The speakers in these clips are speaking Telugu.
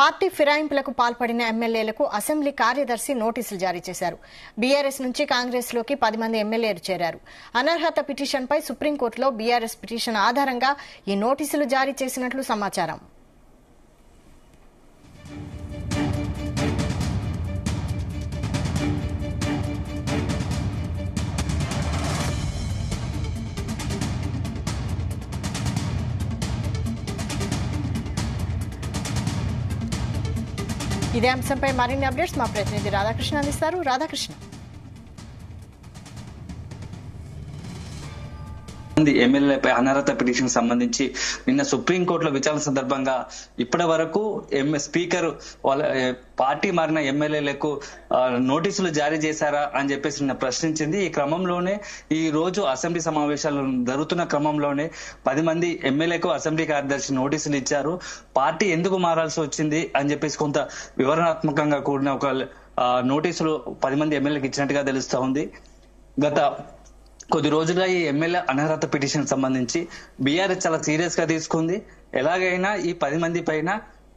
పార్టీ ఫిరాయింపులకు పాల్పడిన ఎమ్మెల్యేలకు అసెంబ్లీ కార్యదర్శి నోటీసులు జారీ చేశారు. బీఆర్ఎస్ నుంచి కాంగ్రెస్ లోకి 10 మంది ఎమ్మెల్యేలు చేరారు. అనర్హత పిటిషన్పై సుప్రీంకోర్టులో బీఆర్ఎస్ పిటిషన్ ఆధారంగా ఈ నోటీసులు జారీ చేసినట్లు సమాచారం. ఇదే అంశంపై మరిన్ని అప్డేట్స్ మా ప్రతినిధి రాధాకృష్ణ అందిస్తారు. రాధాకృష్ణ, ఎమ్మెల్యేలపై అనర్హత పిటిషన్ సంబంధించి నిన్న సుప్రీంకోర్టులో విచారణ సందర్భంగా ఇప్పటి వరకు స్పీకర్ వాళ్ళ పార్టీ మారిన ఎమ్మెల్యేలకు నోటీసులు జారీ చేశారా అని చెప్పేసి నిన్న ప్రశ్నించింది. ఈ క్రమంలోనే ఈ రోజు అసెంబ్లీ సమావేశాలు జరుగుతున్న క్రమంలోనే 10 మంది ఎమ్మెల్యేకు అసెంబ్లీ కార్యదర్శి నోటీసులు ఇచ్చారు. పార్టీ ఎందుకు మారాల్సి వచ్చింది అని చెప్పేసి కొంత వివరణాత్మకంగా కూడిన ఒక నోటీసులు 10 మంది ఎమ్మెల్యేలకు ఇచ్చినట్టుగా తెలుస్తా ఉంది. గత కొద్ది రోజులుగా ఈ ఎమ్మెల్యే అనర్హత పిటిషన్ సంబంధించి బీఆర్ఎస్ చాలా సీరియస్ గా తీసుకుంది. ఎలాగైనా ఈ 10 మంది పైన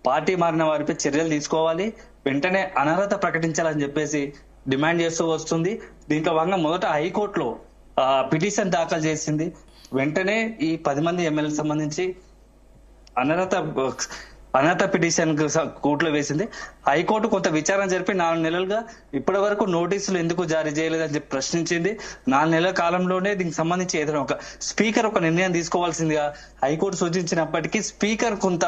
పార్టీ మారిన వారిపై చర్యలు తీసుకోవాలి, వెంటనే అనర్హత ప్రకటించాలని చెప్పేసి డిమాండ్ చేస్తూ వస్తుంది. దీంట్లో భాగంగా మొదట హైకోర్టులో పిటిషన్ దాఖలు చేసింది. వెంటనే ఈ 10 మంది ఎమ్మెల్యేలకు సంబంధించి అనర్హత పిటిషన్ కోర్టులో వేసింది. హైకోర్టు కొంత విచారణ జరిపి 4 నెలలుగా ఇప్పటి వరకు నోటీసులు ఎందుకు జారీ చేయలేదని చెప్పి ప్రశ్నించింది. 4 నెలల కాలంలోనే దీనికి సంబంధించి ఏదైనా ఒక స్పీకర్ ఒక నిర్ణయం తీసుకోవాల్సిందిగా హైకోర్టు సూచించినప్పటికీ స్పీకర్ కొంత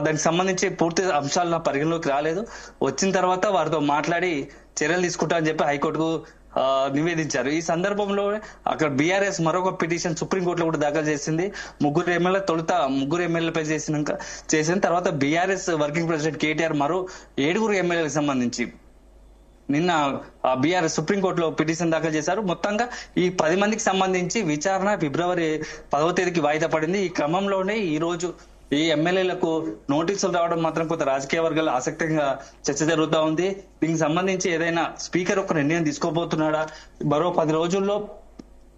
దానికి సంబంధించి పూర్తి అంశాలను పరిగణలోకి రాలేదు. వచ్చిన తర్వాత వారితో మాట్లాడి చర్యలు తీసుకుంటా అని చెప్పి హైకోర్టుకు నివేదించారు. ఈ సందర్భంలో అక్కడ బీఆర్ఎస్ మరొక పిటిషన్ సుప్రీంకోర్టులో కూడా దాఖలు చేసింది. ముగ్గురు ఎమ్మెల్యేలపై చేసిన తర్వాత బీఆర్ఎస్ వర్కింగ్ ప్రెసిడెంట్ కేటీఆర్ మరో 7 ఎమ్మెల్యేలకు సంబంధించి నిన్న బీఆర్ఎస్ సుప్రీంకోర్టులో పిటిషన్ దాఖలు చేశారు. మొత్తంగా ఈ 10 మందికి సంబంధించి విచారణ ఫిబ్రవరి 10వ తేదీకి వాయిదా పడింది. ఈ క్రమంలోనే ఈ రోజు ఈ ఎమ్మెల్యేలకు నోటీసులు రావడం మాత్రం కొంత రాజకీయ వర్గాల్లో ఆసక్తిగా చర్చ జరుగుతూ ఉంది. దీనికి సంబంధించి ఏదైనా స్పీకర్ ఒక నిర్ణయం తీసుకోబోతున్నాడా? మరో 10 రోజుల్లో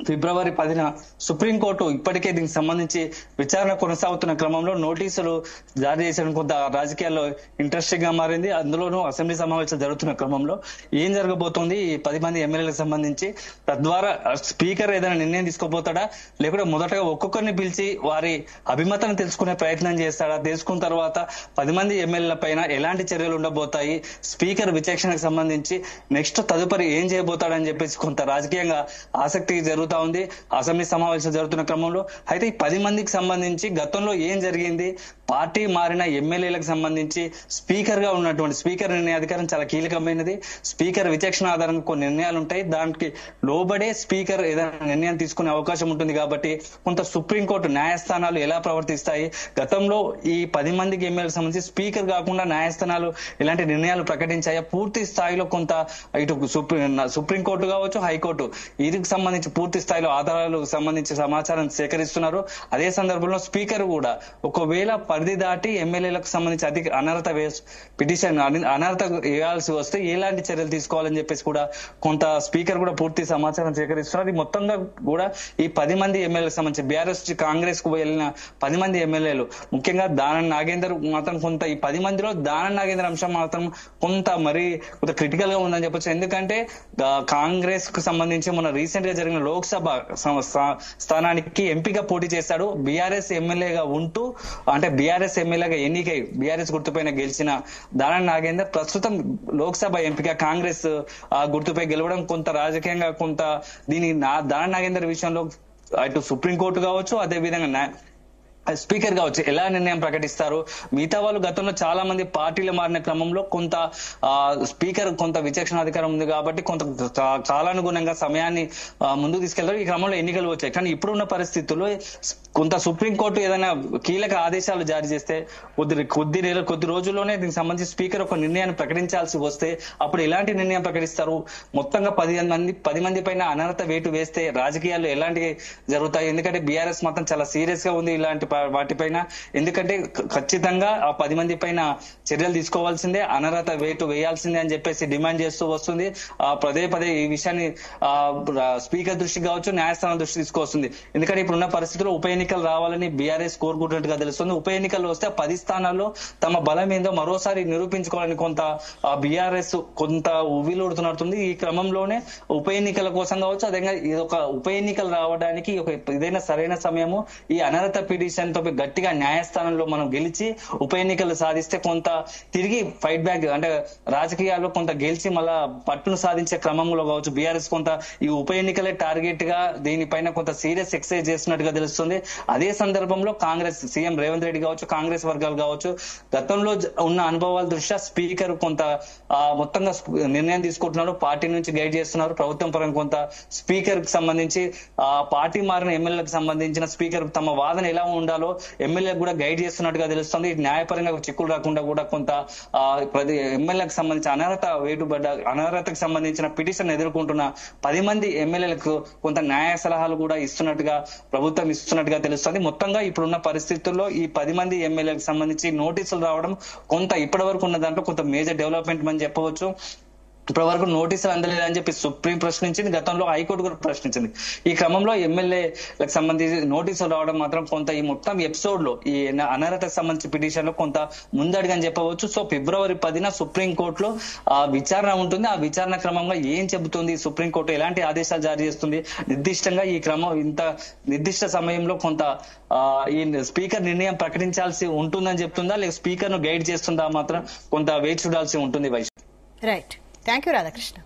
ఫిబ్రవరి 10న సుప్రీంకోర్టు ఇప్పటికే దీనికి సంబంధించి విచారణ కొనసాగుతున్న క్రమంలో నోటీసులు జారీ చేసడం కొంత రాజకీయాల్లో ఇంట్రెస్టింగ్ గా మారింది. అందులోనూ అసెంబ్లీ సమావేశాలు జరుగుతున్న క్రమంలో ఏం జరగబోతోంది ఈ 10 మంది ఎమ్మెల్యేలకు సంబంధించి, తద్వారా స్పీకర్ ఏదైనా నిర్ణయం తీసుకోబోతాడా, లేకుంటే మొదటగా ఒక్కొక్కరిని పిలిచి వారి అభిమతాన్ని తెలుసుకునే ప్రయత్నం చేస్తాడా? తెలుసుకున్న తర్వాత 10 మంది ఎమ్మెల్యేల పైన ఎలాంటి చర్యలు ఉండబోతాయి, స్పీకర్ విచక్షణకు సంబంధించి నెక్స్ట్ తదుపరి ఏం చేయబోతాడని చెప్పేసి కొంత రాజకీయంగా ఆసక్తి జరుగుతుంది ఉంది అసెంబ్లీ సమావేశాలు జరుగుతున్న క్రమంలో. అయితే ఈ 10 మందికి సంబంధించి గతంలో ఏం జరిగింది, పార్టీ మారిన ఎమ్మెల్యేలకు సంబంధించి స్పీకర్ గా ఉన్నటువంటి స్పీకర్ నిర్ణయాధికారం చాలా కీలకమైనది. స్పీకర్ విచక్షణ ఆధారంగా కొన్ని నిర్ణయాలు ఉంటాయి. దానికి లోబడే స్పీకర్ ఏదైనా నిర్ణయం తీసుకునే అవకాశం ఉంటుంది. కాబట్టి కొంత సుప్రీంకోర్టు న్యాయస్థానాలు ఎలా ప్రవర్తిస్తాయి, గతంలో ఈ 10 మందికి ఎమ్మెల్యేలకు సంబంధించి స్పీకర్ కాకుండా న్యాయస్థానాలు ఇలాంటి నిర్ణయాలు ప్రకటించాయా, పూర్తి స్థాయిలో కొంత ఇటు సుప్రీంకోర్టు కావచ్చు, హైకోర్టు వీరికి సంబంధించి పూర్తి స్థాయిలో ఆధారాలకు సంబంధించి సమాచారం సేకరిస్తున్నారు. అదే సందర్భంలో స్పీకర్ కూడా ఒకవేళ పరిధి దాటి ఎమ్మెల్యేలకు సంబంధించి అనర్హత పిటిషన్ అనర్హత వేయాల్సి వస్తే ఎలాంటి చర్యలు తీసుకోవాలని చెప్పేసి కూడా కొంత స్పీకర్ కూడా పూర్తి సమాచారం సేకరిస్తున్నారు. ఈ మొత్తంగా కూడా ఈ 10 మంది ఎమ్మెల్యేలకు సంబంధించి బీఆర్ఎస్ కాంగ్రెస్ కు వెళ్ళిన 10 మంది ఎమ్మెల్యేలు, ముఖ్యంగా దానం నాగేందర్ మాత్రం కొంత ఈ 10 మందిలో దానం నాగేందర్ అంశం మాత్రం కొంత క్రిటికల్ గా ఉందని చెప్పొచ్చు. ఎందుకంటే కాంగ్రెస్ కు సంబంధించి మొన్న రీసెంట్ గా జరిగిన లోక్సభ స్థానానికి ఎంపీగా పోటీ చేశాడు. బీఆర్ఎస్ ఎమ్మెల్యేగా ఉంటూ, అంటే బీఆర్ఎస్ ఎమ్మెల్యేగా ఎన్నికై బీఆర్ఎస్ గుర్తుపైన గెలిచిన దానం నాగేందర్ ప్రస్తుతం లోక్సభ ఎంపీగా కాంగ్రెస్ గుర్తుపై గెలవడం కొంత రాజకీయంగా కొంత దానం నాగేందర్ విషయంలో అటు సుప్రీంకోర్టు కావచ్చు, అదే విధంగా స్పీకర్ కావచ్చు ఎలా నిర్ణయం ప్రకటిస్తారు. మిగతా వాళ్ళు గతంలో చాలా మంది పార్టీలు మారిన క్రమంలో కొంత స్పీకర్ కొంత విచక్షణాధికారం ఉంది కాబట్టి కొంత కాలానుగుణంగా సమయాన్ని ముందుకు తీసుకెళ్తారు. ఈ క్రమంలో ఎన్నికలు వచ్చాయి. కానీ ఇప్పుడున్న పరిస్థితుల్లో కొంత సుప్రీంకోర్టు ఏదైనా కీలక ఆదేశాలు జారీ చేస్తే కొద్ది రోజుల్లోనే దీనికి సంబంధించి స్పీకర్ ఒక నిర్ణయాన్ని ప్రకటించాల్సి వస్తే అప్పుడు ఎలాంటి నిర్ణయం ప్రకటిస్తారు? మొత్తంగా 10 మంది పైన అనర్హత వేటు వేస్తే రాజకీయాల్లో ఎలాంటి జరుగుతాయి? ఎందుకంటే బీఆర్ఎస్ మాత్రం చాలా సీరియస్ గా ఉంది ఇలాంటి వాటిపైన. ఎందుకంటే ఖచ్చితంగా ఆ 10 మంది పైన చర్యలు తీసుకోవాల్సిందే, అనర్హత వేటు వేయాల్సిందే అని చెప్పేసి డిమాండ్ చేస్తూ వస్తుంది. పదే పదే ఈ విషయాన్ని స్పీకర్ దృష్టికి కావచ్చు, న్యాయస్థానం దృష్టి తీసుకొస్తుంది. ఎందుకంటే ఇప్పుడున్న పరిస్థితుల్లో ఉప ఎన్నికలు రావాలని బీఆర్ఎస్ కోరుకుంటున్నట్టుగా తెలుస్తుంది. ఉప ఎన్నికల్లో వస్తే 10 స్థానాల్లో తమ బలం ఏందో మరోసారి నిరూపించుకోవాలని కొంత బీఆర్ఎస్ కొంత ఉవ్విలూడుతున్నట్టుంది. ఈ క్రమంలోనే ఉప ఎన్నికల కోసం కావచ్చు, అదే ఇదొక ఉప ఎన్నికలు రావడానికి ఇదైనా సరైన సమయము. ఈ అనర్హత పిటిషన్ తో గట్టిగా న్యాయస్థానంలో మనం గెలిచి ఉప ఎన్నికలు సాధిస్తే కొంత తిరిగి ఫైట్ బ్యాక్, అంటే రాజకీయాల్లో కొంత గెలిచి మళ్ళా పట్టును సాధించే క్రమంలో కావచ్చు బీఆర్ఎస్ కొంత ఈ ఉప ఎన్నికలే టార్గెట్ గా దీనిపైన కొంత సీరియస్ ఎక్సైజ్ చేస్తున్నట్టుగా తెలుస్తుంది. అదే సందర్భంలో కాంగ్రెస్ సీఎం రేవంత్ రెడ్డి కావచ్చు, కాంగ్రెస్ వర్గాలు కావచ్చు, గతంలో ఉన్న అనుభవాల దృష్ట్యా స్పీకర్ కొంత మొత్తంగా నిర్ణయం తీసుకుంటున్నారు, పార్టీ నుంచి గైడ్ చేస్తున్నారు. ప్రభుత్వం పరంగా కొంత స్పీకర్ కి సంబంధించి పార్టీ మారిన ఎమ్మెల్యేలకు సంబంధించిన స్పీకర్ తమ వాదన ఎలా ఉండాలో ఎమ్మెల్యేలకు కూడా గైడ్ చేస్తున్నట్టుగా తెలుస్తుంది. న్యాయపరంగా చిక్కులు రాకుండా కూడా కొంత ఎమ్మెల్యేలకు సంబంధించి అనర్హతకు సంబంధించిన పిటిషన్ ఎదుర్కొంటున్న 10 మంది ఎమ్మెల్యేలకు కొంత న్యాయ సలహాలు కూడా ప్రభుత్వం ఇస్తున్నట్టుగా తెలుస్తుంది. మొత్తంగా ఇప్పుడున్న పరిస్థితుల్లో ఈ 10 మంది ఎమ్మెల్యేలకు సంబంధించి నోటీసులు రావడం కొంత ఇప్పటి వరకు ఉన్న దాంట్లో కొంత మేజర్ డెవలప్మెంట్ అని చెప్పవచ్చు. ఇప్పటి వరకు నోటీసులు అందలేదని చెప్పి సుప్రీం ప్రశ్నించింది, గతంలో హైకోర్టు కూడా ప్రశ్నించింది. ఈ క్రమంలో ఎమ్మెల్యేలకు సంబంధించి నోటీసులు రావడం మాత్రం కొంత ఈ మొత్తం ఎపిసోడ్ లో ఈ అనర్హతకు సంబంధించి పిటిషన్ లో కొంత ముందడుగని చెప్పవచ్చు. సో ఫిబ్రవరి 10న సుప్రీం కోర్టులో విచారణ ఉంటుంది. ఆ విచారణ క్రమంగా ఏం చెబుతుంది సుప్రీంకోర్టు, ఎలాంటి ఆదేశాలు జారీ చేస్తుంది, నిర్దిష్టంగా ఈ క్రమం ఇంత నిర్దిష్ట సమయంలో కొంత ఈ స్పీకర్ నిర్ణయం ప్రకటించాల్సి ఉంటుందని చెప్తుందా, లేక స్పీకర్ ను గైడ్ చేస్తుందా మాత్రం కొంత వేచి చూడాల్సి ఉంటుంది. Right, thank you Radhakrishna.